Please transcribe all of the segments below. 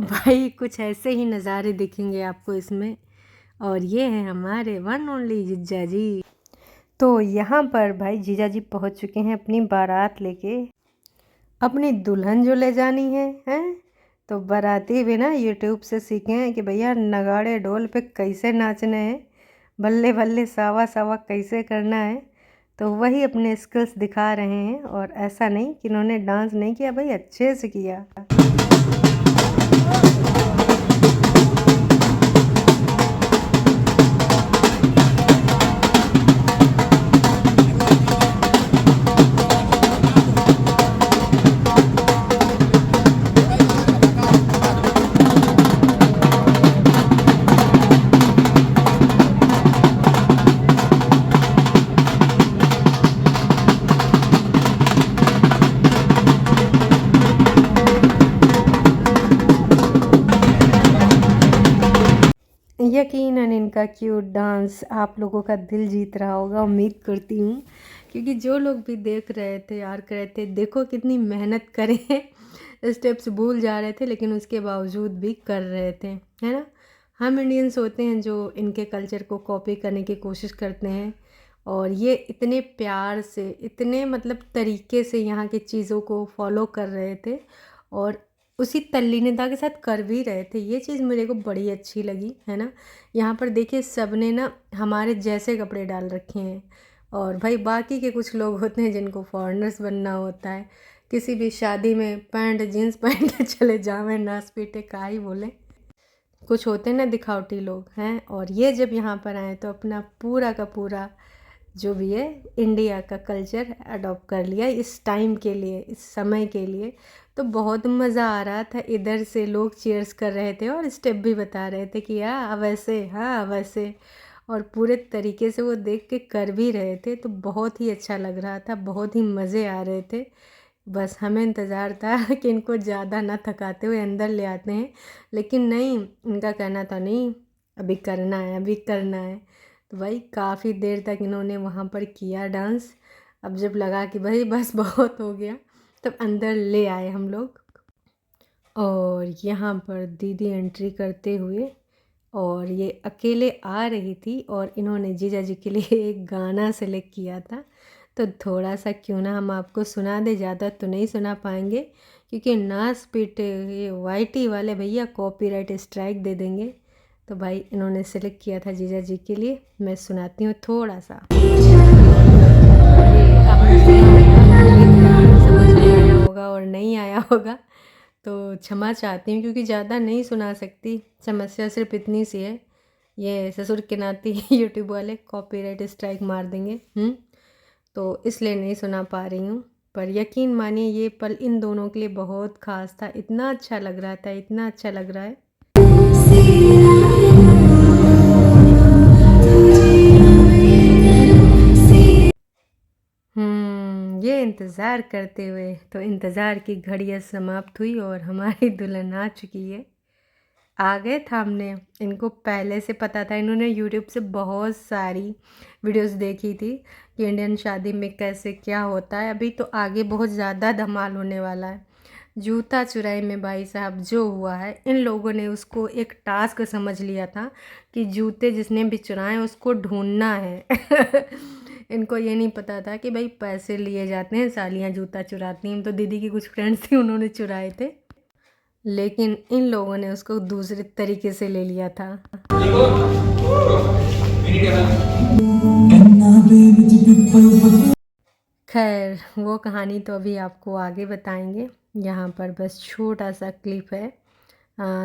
भाई कुछ ऐसे ही नज़ारे दिखेंगे आपको इसमें। और ये हैं हमारे वन ओनली जीजा जी। तो यहाँ पर भाई जीजा जी पहुँच चुके हैं अपनी बारात लेके। अपनी दुल्हन जो ले जानी है तो बाराती भी ना यूट्यूब से सीखे हैं कि भैया नगाड़े ढोल पे कैसे नाचने हैं, बल्ले बल्ले सावा सावा कैसे करना है। तो वही अपने स्किल्स दिखा रहे हैं। और ऐसा नहीं कि इन्होंने डांस नहीं किया, भाई अच्छे से किया। यकीनन इनका क्यूट डांस आप लोगों का दिल जीत रहा होगा, उम्मीद करती हूँ। क्योंकि जो लोग भी देख रहे थे यार कह रहे थे देखो कितनी मेहनत करे हैं, स्टेप्स भूल जा रहे थे लेकिन उसके बावजूद भी कर रहे थे, है ना। हम इंडियंस होते हैं जो इनके कल्चर को कॉपी करने की कोशिश करते हैं। और ये इतने प्यार से, इतने मतलब तरीके से यहाँ की चीज़ों को फॉलो कर रहे थे और उसी तल्लीनता के साथ कर भी रहे थे। ये चीज़ मेरे को बड़ी अच्छी लगी, है ना। यहाँ पर देखिए सब ने ना हमारे जैसे कपड़े डाल रखे हैं। और भाई बाकी के कुछ लोग होते हैं जिनको फॉरेनर्स बनना होता है, किसी भी शादी में पैंट जीन्स पहन के चले जावें, नाच पीटे का ही बोले। कुछ होते हैं ना दिखावटी लोग हैं। और ये जब यहाँ पर आए तो अपना पूरा का पूरा जो भी है इंडिया का कल्चर अडॉप्ट कर लिया इस टाइम के लिए, इस समय के लिए। तो बहुत मज़ा आ रहा था। इधर से लोग चीयर्स कर रहे थे और स्टेप भी बता रहे थे कि हाँ वैसे, हाँ वैसे। और पूरे तरीके से वो देख के कर भी रहे थे। तो बहुत ही अच्छा लग रहा था, बहुत ही मज़े आ रहे थे। बस हमें इंतज़ार था कि इनको ज़्यादा ना थकाते हुए अंदर ले आते हैं, लेकिन नहीं, इनका कहना था नहीं अभी करना है, अभी करना है। तो भाई काफ़ी देर तक इन्होंने वहाँ पर किया डांस। अब जब लगा कि भाई बस बहुत हो गया, तब अंदर ले आए हम लोग। और यहाँ पर दीदी एंट्री करते हुए, और ये अकेले आ रही थी और इन्होंने जीजा जी के लिए एक गाना सेलेक्ट किया था। तो थोड़ा सा क्यों ना हम आपको सुना दे, ज़्यादा तो नहीं सुना पाएंगे क्योंकि नाच पीट ये वाईटी वाले भैया कॉपीराइट स्ट्राइक दे देंगे। तो भाई इन्होंने सेलेक्ट किया था जीजा जी के लिए, मैं सुनाती हूँ थोड़ा सा। ये आपने समझ में आया होगा और नहीं आया होगा तो क्षमा चाहती हूँ क्योंकि ज़्यादा नहीं सुना सकती। समस्या सिर्फ इतनी सी है, ये ससुर के नाते यूट्यूब वाले कॉपीराइट स्ट्राइक मार देंगे। तो इसलिए नहीं सुना पा रही हूँ। पर यकीन मानिए ये पल इन दोनों के लिए बहुत ख़ास था। इतना अच्छा लग रहा था, इतना अच्छा लग रहा है। ये इंतज़ार करते हुए तो इंतज़ार की घड़ियाँ समाप्त हुई और हमारी दुल्हन आ चुकी है। आ गए था, हमने इनको पहले से पता था, इन्होंने यूट्यूब से बहुत सारी वीडियोस देखी थी कि इंडियन शादी में कैसे क्या होता है। अभी तो आगे बहुत ज़्यादा धमाल होने वाला है। जूता चुराई में भाई साहब जो हुआ है, इन लोगों ने उसको एक टास्क समझ लिया था कि जूते जिसने भी चुराए उसको ढूंढना है इनको ये नहीं पता था कि भाई पैसे लिए जाते हैं, सालियाँ जूता चुराती हैं। तो दीदी की कुछ फ्रेंड्स थी, उन्होंने चुराए थे, लेकिन इन लोगों ने उसको दूसरे तरीके से ले लिया था। खैर वो कहानी तो अभी आपको आगे बताएंगे। यहाँ पर बस छोटा सा क्लिप है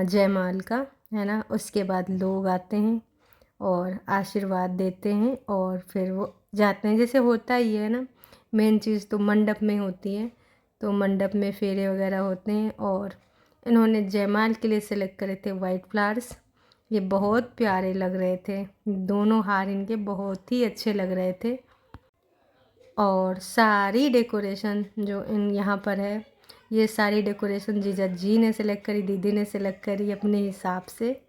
जयमाल का, है ना। उसके बाद लोग आते हैं और आशीर्वाद देते हैं और फिर वो जाते हैं, जैसे होता ही है ना। मेन चीज़ तो मंडप में होती है, तो मंडप में फेरे वगैरह होते हैं। और इन्होंने जयमाल के लिए सेलेक्ट करे थे वाइट फ्लावर्स। ये बहुत प्यारे लग रहे थे, दोनों हार इनके बहुत ही अच्छे लग रहे थे। और सारी डेकोरेशन जो इन यहाँ पर है, ये सारी डेकोरेशन जीजा जी ने सेलेक्ट करी, दीदी ने सेलेक्ट करी अपने हिसाब से,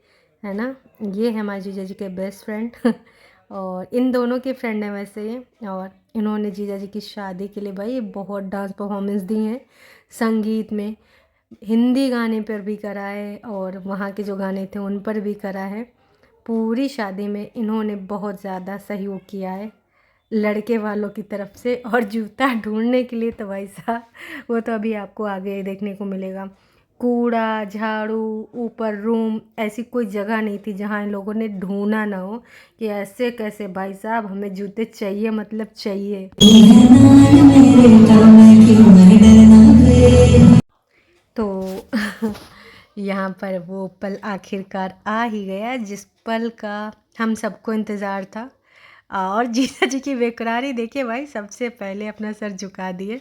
है ना। ये है हमारे जीजा जी के बेस्ट फ्रेंड और इन दोनों के फ्रेंड हैं वैसे ये। और इन्होंने जीजा जी की शादी के लिए भाई बहुत डांस परफॉर्मेंस दी हैं संगीत में। हिंदी गाने पर भी करा है और वहाँ के जो गाने थे उन पर भी करा है। पूरी शादी में इन्होंने बहुत ज़्यादा सहयोग किया है लड़के वालों की तरफ से। और जूता ढूंढने के लिए तो भाई साहब वो तो अभी आपको आगे देखने को मिलेगा। कूड़ा झाड़ू ऊपर रूम, ऐसी कोई जगह नहीं थी जहाँ इन लोगों ने ढूंढा ना हो कि ऐसे कैसे भाई साहब हमें जूते चाहिए, मतलब चाहिए। तो यहाँ पर वो पल आखिरकार आ ही गया जिस पल का हम सबको इंतज़ार था। और जीजा जी की बेकरारी देखिए भाई, सबसे पहले अपना सर झुका दिए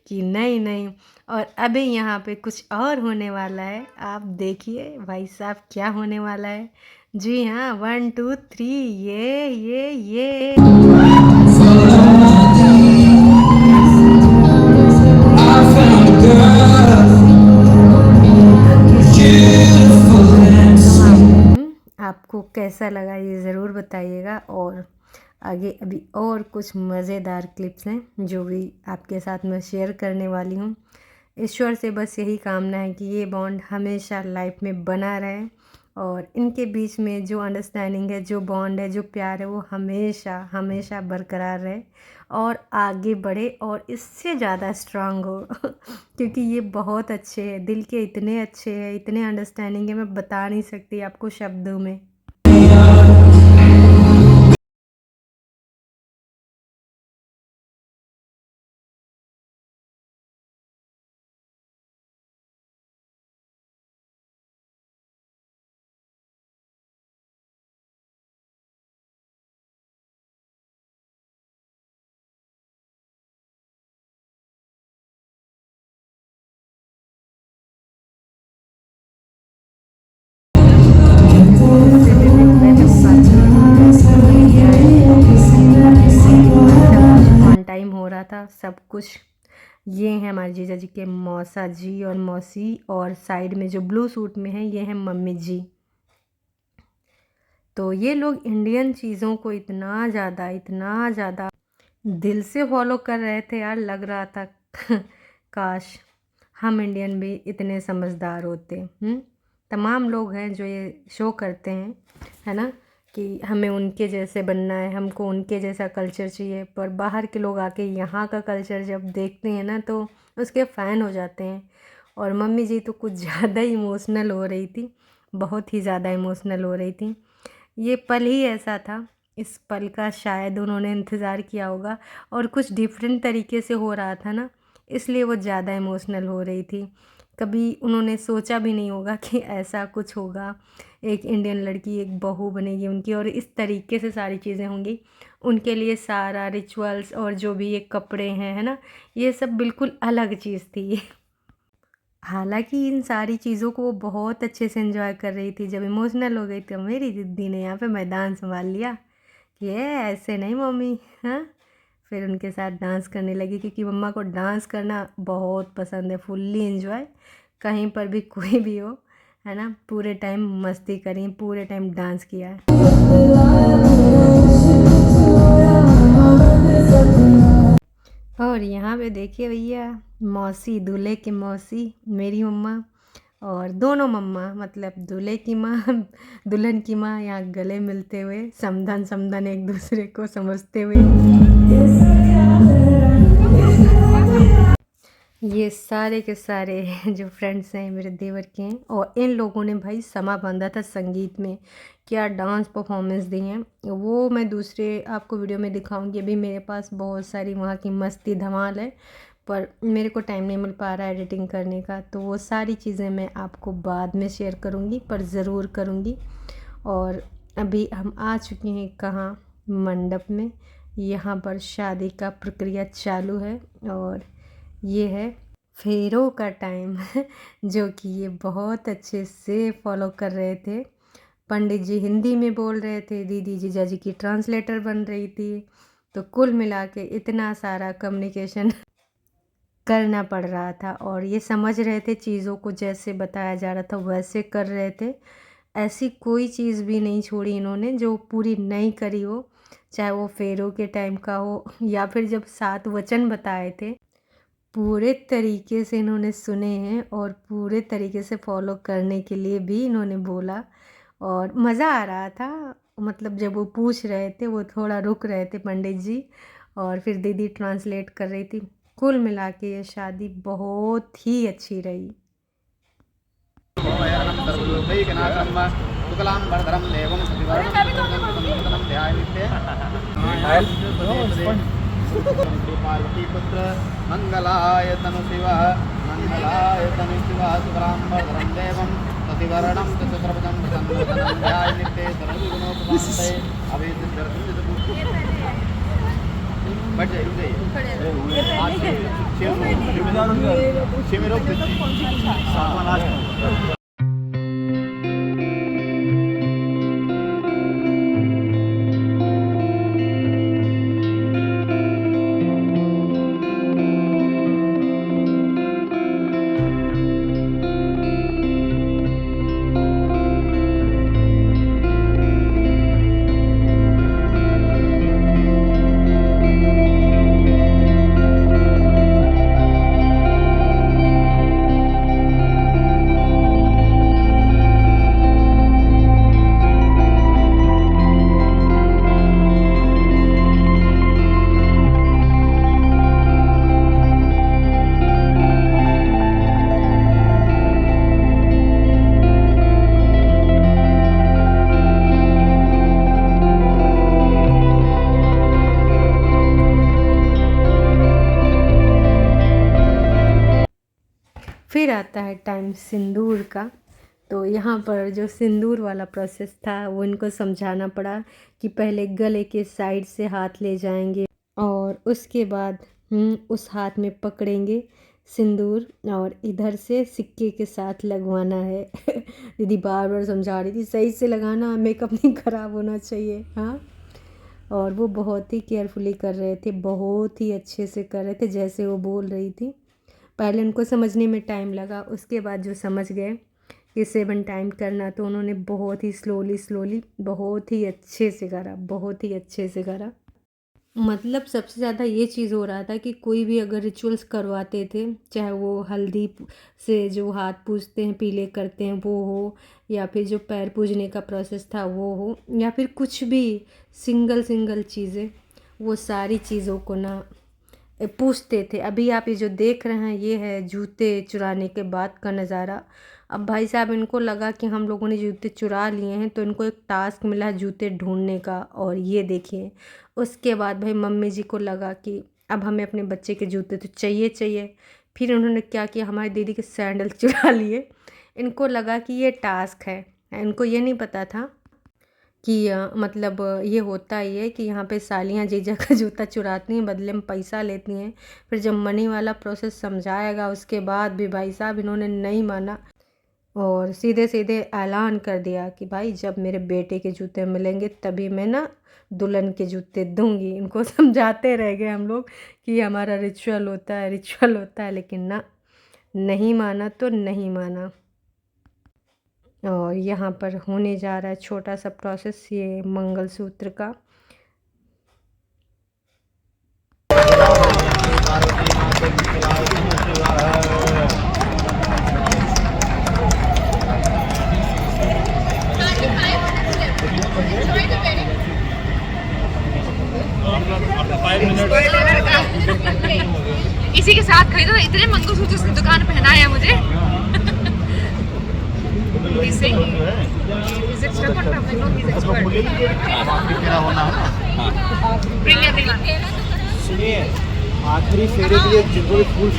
कि नहीं नहीं। और अभी यहाँ पे कुछ और होने वाला है, आप देखिए भाई साहब क्या होने वाला है। जी हाँ, 1 2 3 ये आपको कैसा लगा ये ज़रूर बताइएगा। और आगे अभी और कुछ मज़ेदार क्लिप्स हैं जो भी आपके साथ मैं शेयर करने वाली हूँ। ईश्वर से बस यही कामना है कि ये बॉन्ड हमेशा लाइफ में बना रहे और इनके बीच में जो अंडरस्टैंडिंग है, जो बॉन्ड है, जो प्यार है, वो हमेशा हमेशा बरकरार रहे और आगे बढ़े और इससे ज़्यादा स्ट्रांग हो क्योंकि ये बहुत अच्छे हैं, दिल के इतने अच्छे हैं, इतने अंडरस्टैंडिंग है, मैं बता नहीं सकती आपको शब्दों में। टाइम हो रहा था सब कुछ। ये हैं हमारे जीजा जी के मौसा जी और मौसी, और साइड में जो ब्लू सूट में है ये हैं मम्मी जी। तो ये लोग इंडियन चीज़ों को इतना ज़्यादा दिल से फॉलो कर रहे थे यार, लग रहा था काश हम इंडियन भी इतने समझदार होते। तमाम लोग हैं जो ये शो करते हैं, है ना, कि हमें उनके जैसे बनना है, हमको उनके जैसा कल्चर चाहिए, पर बाहर के लोग आके यहाँ का कल्चर जब देखते हैं ना तो उसके फ़ैन हो जाते हैं। और मम्मी जी तो कुछ ज़्यादा इमोशनल हो रही थी, बहुत ही ज़्यादा इमोशनल हो रही थी। ये पल ही ऐसा था, इस पल का शायद उन्होंने इंतज़ार किया होगा और कुछ डिफरेंट तरीके से हो रहा था ना, इसलिए वो ज़्यादा इमोशनल हो रही थी। कभी उन्होंने सोचा भी नहीं होगा कि ऐसा कुछ होगा, एक इंडियन लड़की एक बहू बनेगी उनकी और इस तरीके से सारी चीज़ें होंगी। उनके लिए सारा रिचुअल्स और जो भी ये कपड़े हैं, है ना, ये सब बिल्कुल अलग चीज़ थी। हालाँकि इन सारी चीज़ों को वो बहुत अच्छे से एंजॉय कर रही थी। जब इमोशनल हो गई तो मेरी दीदी ने यहाँ पे मैदान संभाल लिया कि ये ऐसे नहीं मम्मी, हाँ। फिर उनके साथ डांस करने लगी क्योंकि मम्मा को डांस करना बहुत पसंद है, फुल्ली एंजॉय। कहीं पर भी कोई भी हो, है ना, पूरे टाइम मस्ती करी, पूरे टाइम डांस किया है। और यहाँ पे देखिए भैया, मौसी, दूल्हे की मौसी मेरी मम्मा और दोनों मम्मा, मतलब दूल्हे की माँ दुल्हन की माँ, यहाँ गले मिलते हुए समधन समधन एक दूसरे को समझते हुए। ये सारे के सारे जो फ्रेंड्स हैं मेरे देवर के हैं और इन लोगों ने भाई समा बांधा था संगीत में। क्या डांस परफॉर्मेंस दी हैं वो मैं दूसरे आपको वीडियो में दिखाऊंगी। अभी मेरे पास बहुत सारी वहाँ की मस्ती धमाल है, पर मेरे को टाइम नहीं मिल पा रहा है एडिटिंग करने का, तो वो सारी चीज़ें मैं आपको बाद में शेयर करूँगी, पर ज़रूर करूँगी। और अभी हम आ चुके हैं कहाँ, मंडप में। यहाँ पर शादी का प्रक्रिया चालू है और ये है फेरों का टाइम जो कि ये बहुत अच्छे से फॉलो कर रहे थे। पंडित जी हिंदी में बोल रहे थे, दीदी जीजा जी की ट्रांसलेटर बन रही थी, तो कुल मिला के इतना सारा कम्युनिकेशन करना पड़ रहा था और ये समझ रहे थे चीज़ों को, जैसे बताया जा रहा था वैसे कर रहे थे। ऐसी कोई चीज़ भी नहीं छोड़ी इन्होंने जो पूरी नहीं करी हो, चाहे वो फेरों के टाइम का हो या फिर जब 7 वचन बताए थे पूरे तरीके से इन्होंने सुने हैं और पूरे तरीके से फॉलो करने के लिए भी इन्होंने बोला और मज़ा आ रहा था। मतलब जब वो पूछ रहे थे, वो थोड़ा रुक रहे थे पंडित जी और फिर दीदी ट्रांसलेट कर रही थी। कुल मिला के ये शादी बहुत ही अच्छी रही। पार्वती पुत्र मंगलाय तनु शिवः मंगलाय तनु शिवः शुक्लांबरधरं देवं सतिवर्णं चतुर्भुजं प्रसन्नवदनं ध्याय नित्ये सर्वगुणोपशान्तये अभयसिद्ध्यर्थं बैठ जाइए फिर आता है टाइम सिंदूर का। तो यहाँ पर जो सिंदूर वाला प्रोसेस था वो इनको समझाना पड़ा कि पहले गले के साइड से हाथ ले जाएंगे और उसके बाद उस हाथ में पकड़ेंगे सिंदूर और इधर से सिक्के के साथ लगवाना है। दीदी बार बार समझा रही थी सही से लगाना, मेकअप नहीं ख़राब होना चाहिए। हाँ, और वो बहुत ही केयरफुली कर रहे थे, बहुत ही अच्छे से कर रहे थे जैसे वो बोल रही थी। पहले उनको समझने में टाइम लगा, उसके बाद जो समझ गए कि 7 टाइम करना, तो उन्होंने बहुत ही स्लोली बहुत ही अच्छे से करा, बहुत ही अच्छे से करा। मतलब सबसे ज़्यादा ये चीज़ हो रहा था कि कोई भी अगर रिचुअल्स करवाते थे, चाहे वो हल्दी से जो हाथ पूजते हैं, पीले करते हैं वो हो, या फिर जो पैर पूजने का प्रोसेस था वो हो, या फिर कुछ भी सिंगल चीज़ें, वो सारी चीज़ों को ना पूछते थे। अभी आप ये जो देख रहे हैं ये है जूते चुराने के बाद का नज़ारा। अब भाई साहब इनको लगा कि हम लोगों ने जूते चुरा लिए हैं, तो इनको एक टास्क मिला जूते ढूंढने का, और ये देखिए उसके बाद भाई मम्मी जी को लगा कि अब हमें अपने बच्चे के जूते तो चाहिए। फिर उन्होंने क्या किया, हमारी दीदी के सैंडल चुरा लिए। इनको लगा कि ये टास्क है, इनको ये नहीं पता था कि मतलब ये होता ही है कि यहाँ पे सालियाँ जीजा का जूता चुराती हैं, बदले में पैसा लेती हैं। फिर जब मनी वाला प्रोसेस समझाएगा उसके बाद भी भाई साहब इन्होंने नहीं माना और सीधे ऐलान कर दिया कि भाई जब मेरे बेटे के जूते मिलेंगे तभी मैं ना दुल्हन के जूते दूंगी। इनको समझाते रह गए हम लोग कि हमारा रिचुअल होता है, लेकिन ना, नहीं माना तो नहीं माना। और यहाँ पर होने जा रहा है छोटा सा प्रोसेस, ये मंगलसूत्र का। इसी के साथ खरीदो, इतने मंगलसूत्र उसकी दुकान पहनाया मुझे। सुनिए, आखिरी फेरे के लिए जिनको भी फूल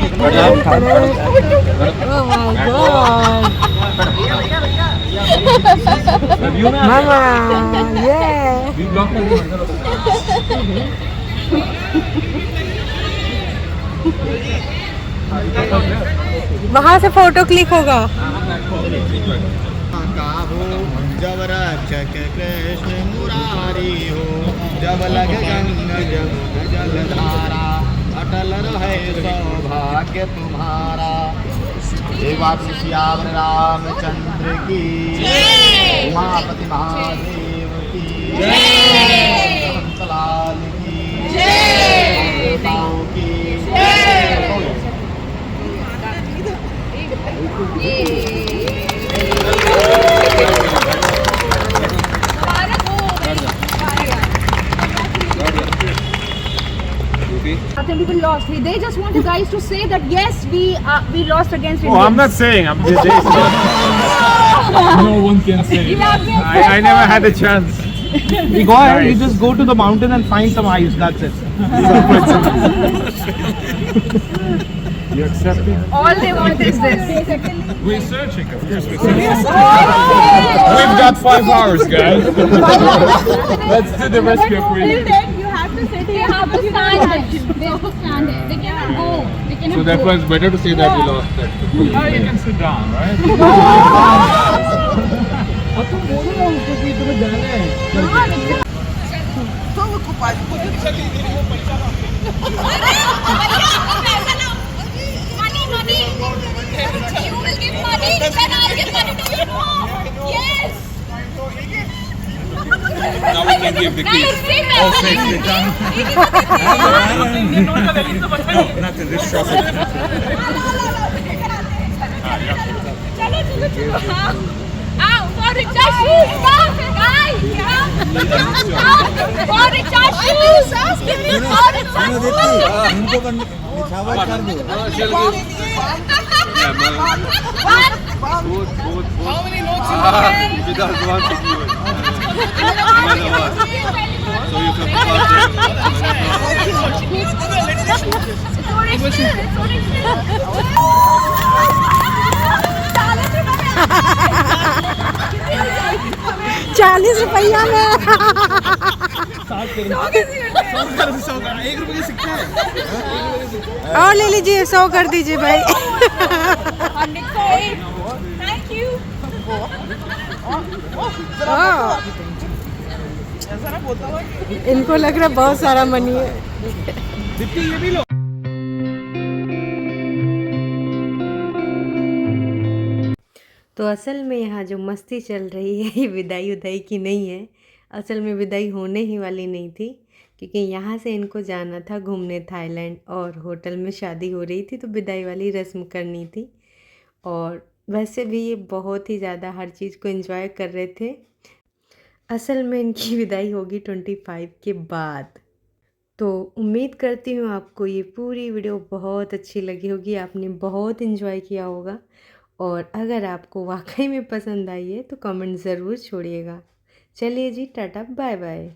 वहाँ से फोटो क्लिक होगा। जब रक्षक कृष्ण मुरारी हो, जब लग गंग जमुन जलधारा, अटल रहे सौभाग्य तुम्हारा। एक बात सियावर रामचंद्र की, उमापति महादेव की, हनुमंत लाल की, देवताओं की। trophy. Nothing, we lost. They just want you guys to say that yes, we lost against India. Oh, I'm not saying. I'm just saying. No one can say. You have been I never had a chance. We go ahead, you just go to the mountain and find some ice, that's it. You accept it? all they want is this. We're searching. Of course, we're searching. We've got 5 hours, guys. Let's do the rescue operation. You have to sit here. You have to stand there. They have to stand there. They cannot go. They cannot So go. therefore, it's better to say that we lost that. Oh, you can sit down, right? Money. You will give money. Then I'll give money to you. Yes. Now we can give the keys. Nothing, this shop. For recharge shoes, guys. For recharge shoes. इनको निछावर कर दो. How many notes you have? She does want to do it. Another one. So you can ₹40 में 1 रुपए के सिक्का है। और ले लीजिए 100 कर दीजिए भाई। Thank you. इनको लग रहा है बहुत सारा मनी है। तो असल में यहाँ जो मस्ती चल रही है ये विदाई उदाई की नहीं है। असल में विदाई होने ही वाली नहीं थी, क्योंकि यहाँ से इनको जाना था घूमने थाईलैंड, और होटल में शादी हो रही थी तो विदाई वाली रस्म करनी थी। और वैसे भी ये बहुत ही ज़्यादा हर चीज़ को एंजॉय कर रहे थे। असल में इनकी विदाई होगी 25 के बाद। तो उम्मीद करती हूँ आपको ये पूरी वीडियो बहुत अच्छी लगी होगी, आपने बहुत एंजॉय किया होगा। और अगर आपको वाकई में पसंद आई है तो कमेंट ज़रूर छोड़िएगा। चलिए जी, टाटा बाय बाय।